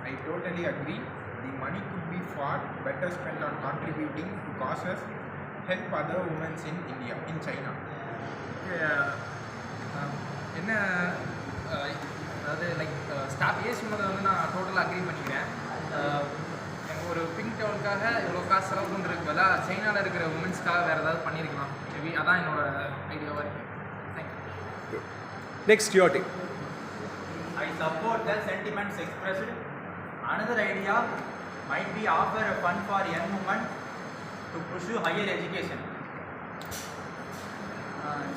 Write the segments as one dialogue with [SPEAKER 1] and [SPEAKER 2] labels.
[SPEAKER 1] I totally agree. The money could be far better spent on contributing to causes help other women in India, in China.
[SPEAKER 2] என்ன அதாவது like staff ஏ சொன்னதை வந்து நான் டோட்டலாக agri பண்ணிக்கிறேன். எங்கள் ஒரு பிங்க் டவுனுக்காக இவ்வளோ காசு செலவு பண்ணுறதுக்கு பதிலாக சைனாவில் இருக்கிற உமன்ஸ்க்காக வேறு ஏதாவது பண்ணியிருக்கலாம். மேபி அதான் என்னோட ஐடியாவாக இருக்குது. Thank you.
[SPEAKER 3] Next, your take.
[SPEAKER 4] I support the sentiments expressed. Another idea might be offer a fund for young women to pursue higher education.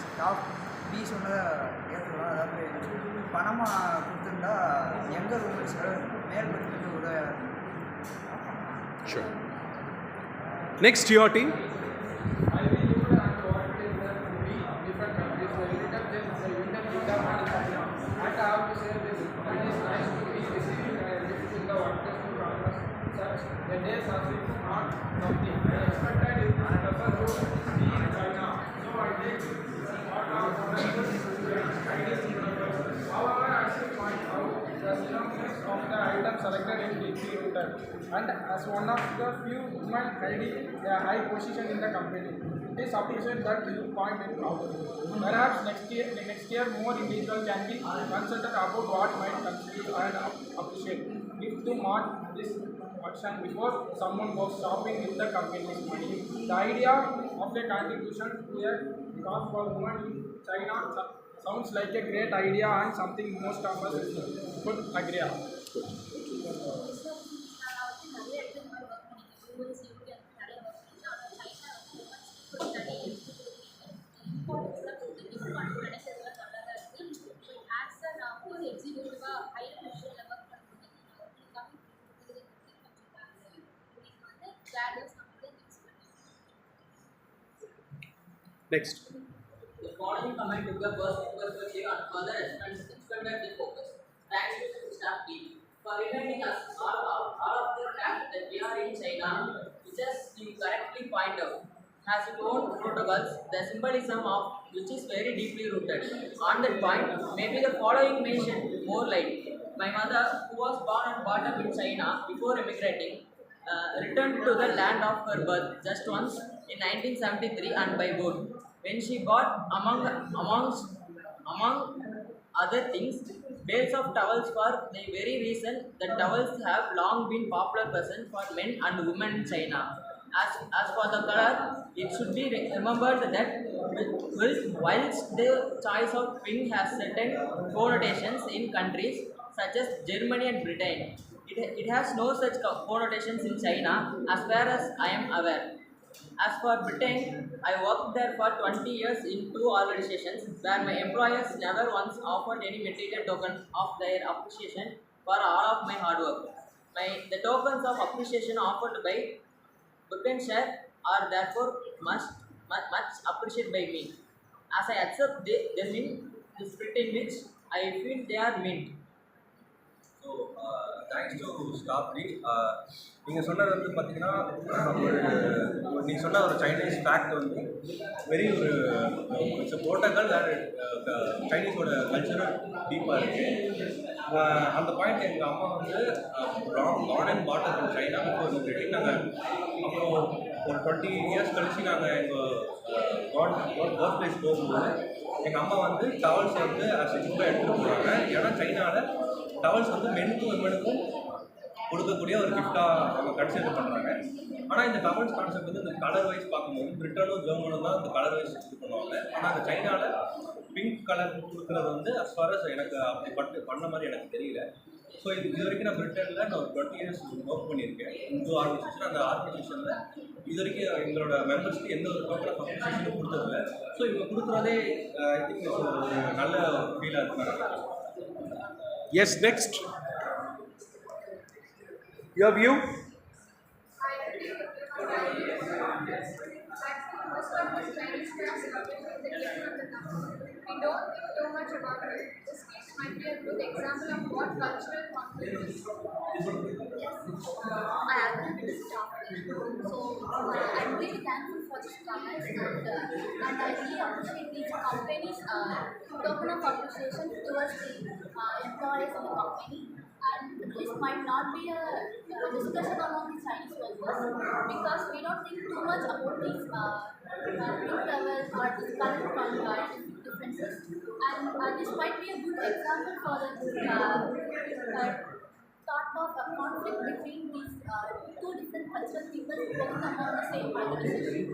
[SPEAKER 5] Staff B சொன்னதை ஏற்றுக்கலாம். அதாவது பணமாக கொடுத்துருந்தா யங்கர் உமன்ஸ்க்கு மேற்படுத்திட்டு உதவியாக இருக்கும்.
[SPEAKER 3] Sure. Next, your team.
[SPEAKER 2] I will look at what is there to be different countries. So you can just Indian visa manufacturing. And I have to say this, it is nice to be receiving gifts in the workplace to Congress. Such the days are not something. I expected it and prefer to be in China. So I take what are the ideas in the world. However, I still point out the synopsis of the item selected is deeply rooted. And as one of the few women holding a high position in the company, it is appreciated that you point it out. Perhaps next year more individuals can be consulted about what might contribute and appreciate. If to mark this action before someone goes shopping with the company's money. The idea of a contribution to a cause for women in China sounds like a great idea and something most of us could agree on.
[SPEAKER 3] Next.
[SPEAKER 6] The following comment took the perspective and further expanded the focus. Thanks to staff team for reminding us all of the fact that we are in China, which as you correctly point out, has its own protocols, the symbolism of which is very deeply rooted. On that point, maybe the following mentioned more light. My mother, who was born and brought up in China before immigrating, returned to the land of her birth just once in 1973 and by boat. When she bought among other things, bales of towels for the very reason that towels have long been popular present for men and women in China. As for the color, it should be remembered that whilst the choice of pink has certain connotations in countries such as Germany and Britain, it has no such connotations in China as far as I am aware. As for Britain, I worked there for 20 years in 2 organizations where my employers never once offered any material token of their appreciation for all of my hard work. The tokens of appreciation offered by Buckinghamshire are therefore much appreciated by me, as I accept them in the spirit in which I feel they are meant.
[SPEAKER 7] So thanks to ஸ்டாஃப் டி. நீங்கள் சொன்னது வந்து பார்த்தீங்கன்னா நீங்கள் சொன்ன ஒரு Chinese fact வந்து வெரி ஒரு இட்ஸ் ப்ரோட்டோக்கால் அண்ட் சைனீஸோட கல்ச்சரல் டீப்பாக இருக்குது. அந்த பாயிண்ட் எங்கள் அம்மா வந்து learn and potter in China before immigrating. நாங்கள் அப்புறம் ஒரு 20 இயர்ஸ் கழிச்சு நாங்கள் எங்கள் ஒர்க் பிளேஸ் போகும்போது எங்கள் அம்மா வந்து டவல்ஸ் வந்து கிஃப்டாக எடுத்துகிட்டு போகிறாங்க. ஏன்னா சைனாவில் டவல்ஸ் வந்து மென்னுக்கும் விமனுக்கும் கொடுக்கக்கூடிய ஒரு கிஃப்டாக அவங்க கன்சிடர் பண்ணுறாங்க. ஆனால் இந்த டவல்ஸ் கான்செப்ட் வந்து இந்த கலர் வைஸ் பார்க்கும்போது பிரிட்டனும் ஜெர்மனும் தான் இந்த கலர் வைஸ் இது பண்ணுவாங்க. ஆனால் அந்த சைனாவில் பிங்க் கலர் கொடுக்குறது வந்து அஸ் ஃபார் அஸ் எனக்கு அப்படி பண்ண மாதிரி எனக்கு தெரியல. ஸோ இது வரைக்கும் நான் பிரிட்டனில் நான் ஒரு 20 இயர்ஸ் ஒர்க் பண்ணியிருக்கேன். இந்து ஆர்கனைசேஷன். அந்த ஆர்கனைசேஷனில் இது வரைக்கும் எங்களோட மெம்பர்ஸ்க்கு எந்த ஒரு டோக்கன் ஆஃப் அப்ரிசியேஷனும் கொடுத்ததில்ல. ஸோ இவங்க கொடுக்குறதே ஐ திங்க் ஒரு நல்ல ஃபீலாக இருக்காங்க.
[SPEAKER 3] Yes, next. Your view?
[SPEAKER 8] We don't think too much about it. This case might be a good example of what cultural conflict is.
[SPEAKER 9] I agree with this topic. So I'm really thankful for this comment, and I really appreciate these companies' token of appreciation towards the employees of the company. And this might not be a discussion among the Chinese persons because we don't think too much about these pink towels or these color differences. And this might be a good example for the thought of a conflict between these two different cultural people working upon the same organization.